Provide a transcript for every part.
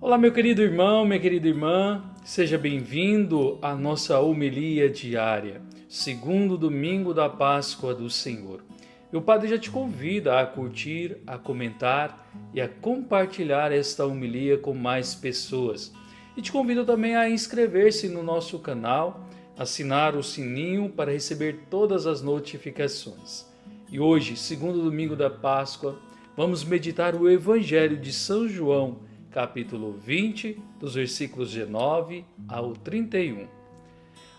Olá, meu querido irmão, minha querida irmã, seja bem-vindo à nossa homilia diária, segundo domingo da Páscoa do Senhor. O Padre já te convida a curtir, a comentar e a compartilhar esta homilia com mais pessoas. E te convido também a inscrever-se no nosso canal, assinar o sininho para receber todas as notificações. E hoje, segundo domingo da Páscoa, vamos meditar o Evangelho de São João, capítulo 20, dos versículos 19 ao 31.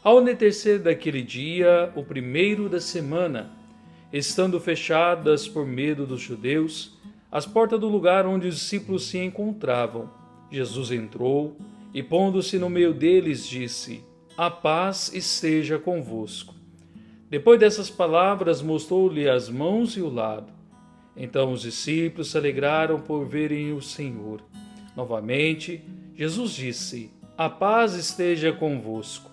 Ao anoitecer daquele dia, o primeiro da semana, estando fechadas por medo dos judeus, as portas do lugar onde os discípulos se encontravam, Jesus entrou e, pondo-se no meio deles, disse: "A paz esteja convosco." Depois dessas palavras, mostrou-lhe as mãos e o lado. Então os discípulos se alegraram por verem o Senhor. Novamente, Jesus disse: "A paz esteja convosco.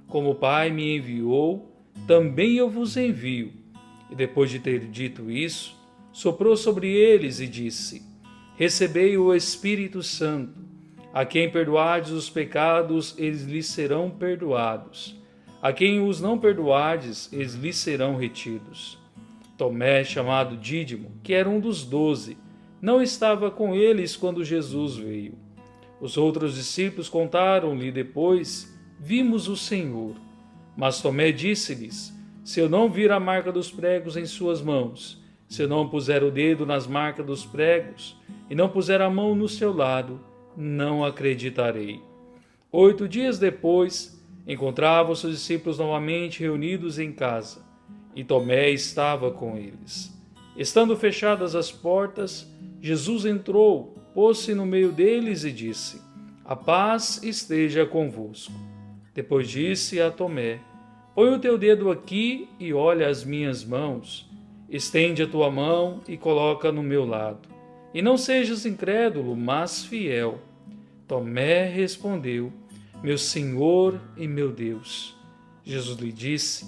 Como o Pai me enviou, também eu vos envio." E depois de ter dito isso, soprou sobre eles e disse: "Recebei o Espírito Santo. A quem perdoardes os pecados, eles lhes serão perdoados. A quem os não perdoardes, eles lhes serão retidos." Tomé, chamado Dídimo, que era um dos 12, não estava com eles quando Jesus veio. Os outros discípulos contaram-lhe depois: "Vimos o Senhor." Mas Tomé disse-lhes: "Se eu não vir a marca dos pregos em suas mãos, se eu não puser o dedo nas marcas dos pregos, e não puser a mão no seu lado, não acreditarei." 8 dias depois, encontravam-se os discípulos novamente reunidos em casa, e Tomé estava com eles. Estando fechadas as portas, Jesus entrou, pôs-se no meio deles e disse: "A paz esteja convosco." Depois disse a Tomé: "Põe o teu dedo aqui e olha as minhas mãos. Estende a tua mão e coloca no meu lado. E não sejas incrédulo, mas fiel." Tomé respondeu: "Meu Senhor e meu Deus." Jesus lhe disse: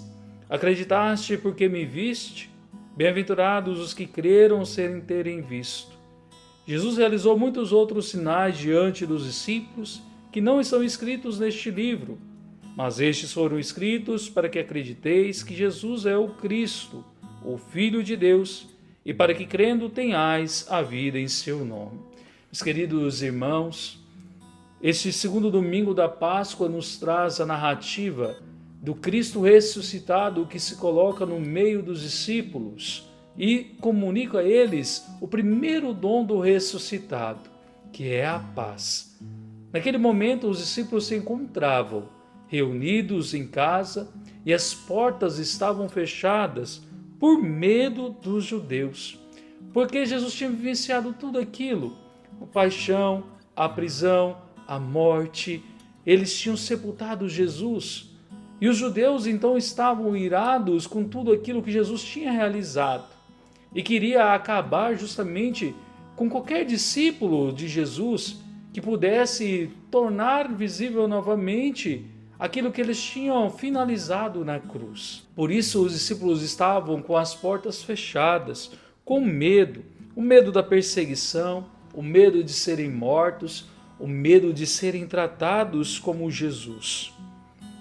"Acreditaste porque me viste? Bem-aventurados os que creram sem terem visto." Jesus realizou muitos outros sinais diante dos discípulos que não estão escritos neste livro, mas estes foram escritos para que acrediteis que Jesus é o Cristo, o Filho de Deus, e para que crendo tenhais a vida em seu nome. Meus queridos irmãos, este segundo domingo da Páscoa nos traz a narrativa do Cristo ressuscitado que se coloca no meio dos discípulos e comunica a eles o primeiro dom do ressuscitado, que é a paz. Naquele momento, os discípulos se encontravam reunidos em casa e as portas estavam fechadas por medo dos judeus, porque Jesus tinha vivenciado tudo aquilo: a paixão, a prisão, a morte. Eles tinham sepultado Jesus. E os judeus então estavam irados com tudo aquilo que Jesus tinha realizado e queria acabar justamente com qualquer discípulo de Jesus que pudesse tornar visível novamente aquilo que eles tinham finalizado na cruz. Por isso os discípulos estavam com as portas fechadas, com medo, o medo da perseguição, o medo de serem mortos, o medo de serem tratados como Jesus.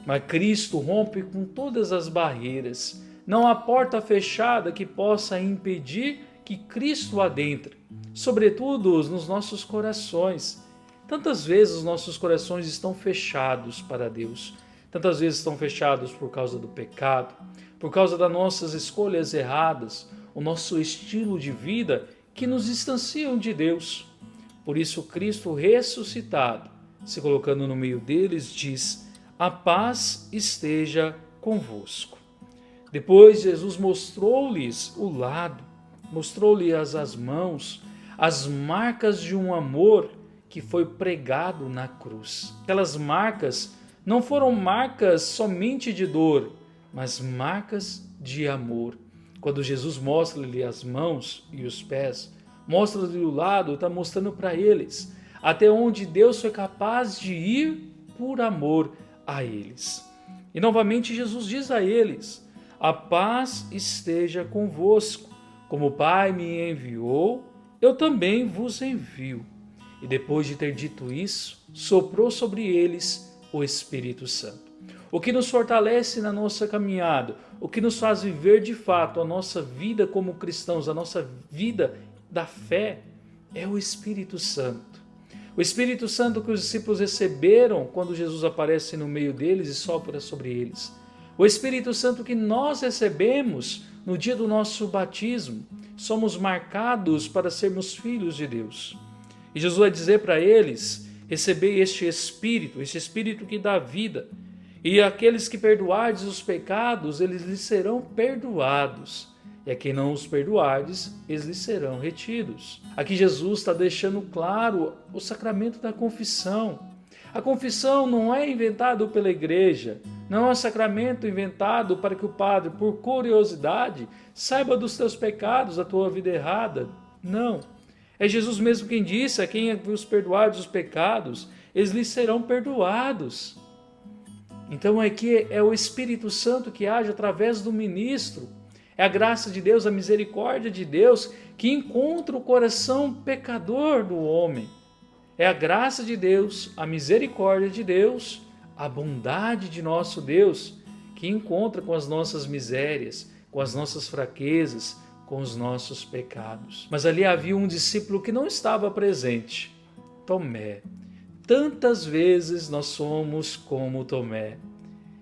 Mas Cristo rompe com todas as barreiras. Não há porta fechada que possa impedir que Cristo adentre, sobretudo nos nossos corações. Tantas vezes os nossos corações estão fechados para Deus. Tantas vezes estão fechados por causa do pecado, por causa das nossas escolhas erradas, o nosso estilo de vida que nos distanciam de Deus. Por isso Cristo ressuscitado, se colocando no meio deles, diz: "A paz esteja convosco." Depois Jesus mostrou-lhes o lado, mostrou-lhes as mãos, as marcas de um amor que foi pregado na cruz. Aquelas marcas não foram marcas somente de dor, mas marcas de amor. Quando Jesus mostra-lhe as mãos e os pés, mostra-lhe o lado, está mostrando para eles até onde Deus foi capaz de ir por amor a eles. E novamente Jesus diz a eles: "A paz esteja convosco. Como o Pai me enviou, eu também vos envio." E depois de ter dito isso, soprou sobre eles o Espírito Santo. O que nos fortalece na nossa caminhada, o que nos faz viver de fato a nossa vida como cristãos, a nossa vida da fé, é o Espírito Santo. O Espírito Santo que os discípulos receberam quando Jesus aparece no meio deles e sopra sobre eles. O Espírito Santo que nós recebemos no dia do nosso batismo. Somos marcados para sermos filhos de Deus. E Jesus vai dizer para eles: recebei este Espírito que dá vida. E aqueles que perdoardes os pecados, eles lhes serão perdoados. E a quem não os perdoardes, eles lhes serão retidos. Aqui Jesus está deixando claro o sacramento da confissão. A confissão não é inventado pela igreja, não é um sacramento inventado para que o padre, por curiosidade, saiba dos teus pecados, da tua vida errada. Não. É Jesus mesmo quem disse: a quem os perdoardes os pecados, eles lhes serão perdoados. Então é que é o Espírito Santo que age através do ministro. É a graça de Deus, a misericórdia de Deus que encontra o coração pecador do homem. É a graça de Deus, a misericórdia de Deus, a bondade de nosso Deus que encontra com as nossas misérias, com as nossas fraquezas, com os nossos pecados. Mas ali havia um discípulo que não estava presente, Tomé. Tantas vezes nós somos como Tomé.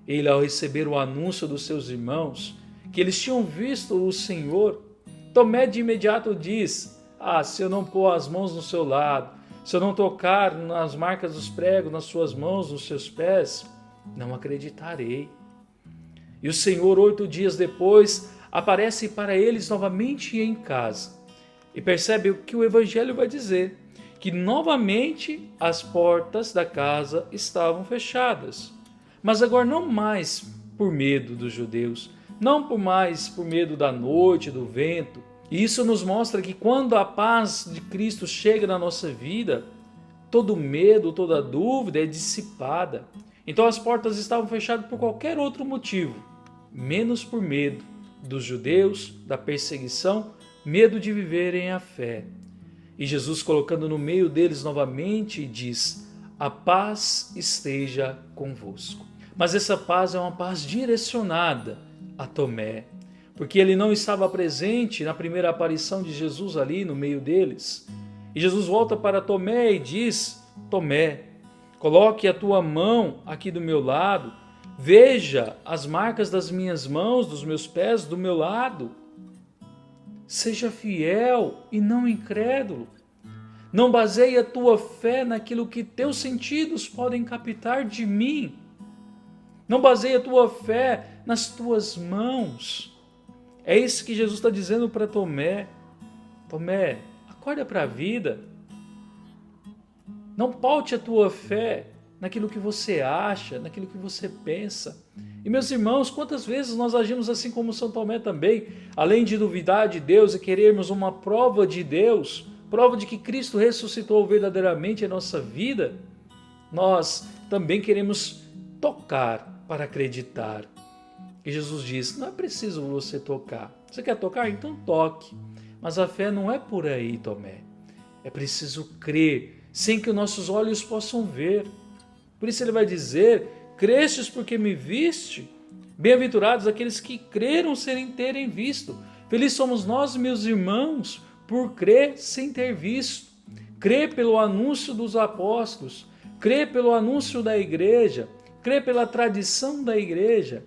Ele, ao receber o anúncio dos seus irmãos, que eles tinham visto o Senhor, Tomé de imediato diz: se eu não pôr as mãos no seu lado, se eu não tocar nas marcas dos pregos, nas suas mãos, nos seus pés, não acreditarei. E o Senhor, 8 dias depois, aparece para eles novamente em casa. E percebe o que o Evangelho vai dizer, que novamente as portas da casa estavam fechadas. Mas agora não mais por medo dos judeus, não mais por medo da noite, do vento. E isso nos mostra que quando a paz de Cristo chega na nossa vida, todo medo, toda dúvida é dissipada. Então as portas estavam fechadas por qualquer outro motivo, menos por medo dos judeus, da perseguição, medo de viverem a fé. E Jesus, colocando no meio deles novamente, diz: a paz esteja convosco. Mas essa paz é uma paz direcionada a Tomé, porque ele não estava presente na primeira aparição de Jesus ali no meio deles. E Jesus volta para Tomé e diz: Tomé, coloque a tua mão aqui do meu lado, veja as marcas das minhas mãos, dos meus pés do meu lado. Seja fiel e não incrédulo. Não baseie a tua fé naquilo que teus sentidos podem captar de mim. Não baseie a tua fé nas tuas mãos. É isso que Jesus está dizendo para Tomé. Tomé, acorda para a vida. Não paute a tua fé naquilo que você acha, naquilo que você pensa. E meus irmãos, quantas vezes nós agimos assim como São Tomé também, além de duvidar de Deus e querermos uma prova de Deus, prova de que Cristo ressuscitou verdadeiramente em nossa vida, nós também queremos tocar para acreditar. E Jesus diz: não é preciso você tocar. Você quer tocar? Então toque. Mas a fé não é por aí, Tomé. É preciso crer, sem que os nossos olhos possam ver. Por isso ele vai dizer: crestes porque me viste? Bem-aventurados aqueles que creram sem terem visto. Felizes somos nós, meus irmãos, por crer sem ter visto. Crer pelo anúncio dos apóstolos, crer pelo anúncio da igreja, crer pela tradição da igreja,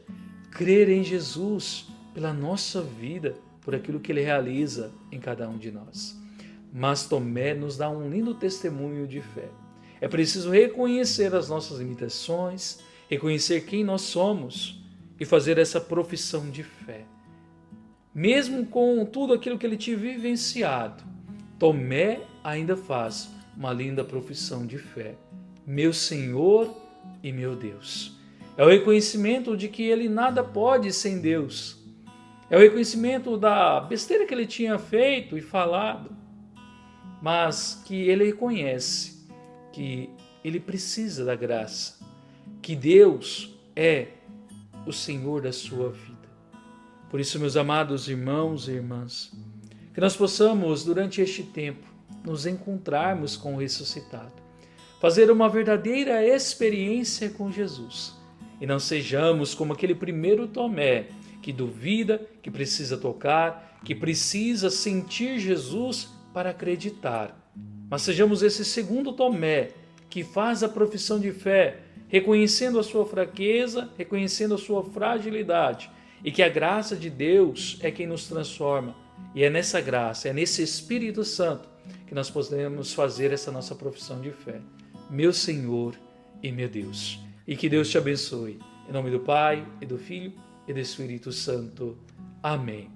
crer em Jesus, pela nossa vida, por aquilo que Ele realiza em cada um de nós. Mas Tomé nos dá um lindo testemunho de fé. É preciso reconhecer as nossas limitações, reconhecer quem nós somos e fazer essa profissão de fé. Mesmo com tudo aquilo que ele tinha vivenciado, Tomé ainda faz uma linda profissão de fé. Meu Senhor e meu Deus. É o reconhecimento de que ele nada pode sem Deus. É o reconhecimento da besteira que ele tinha feito e falado, mas que ele reconhece que ele precisa da graça, que Deus é o Senhor da sua vida. Por isso, meus amados irmãos e irmãs, que nós possamos, durante este tempo, nos encontrarmos com o ressuscitado. Fazer uma verdadeira experiência com Jesus. E não sejamos como aquele primeiro Tomé, que duvida, que precisa tocar, que precisa sentir Jesus para acreditar. Mas sejamos esse segundo Tomé, que faz a profissão de fé, reconhecendo a sua fraqueza, reconhecendo a sua fragilidade, e que a graça de Deus é quem nos transforma. E é nessa graça, é nesse Espírito Santo que nós podemos fazer essa nossa profissão de fé. Meu Senhor e meu Deus. E que Deus te abençoe. Em nome do Pai, e do Filho, e do Espírito Santo. Amém.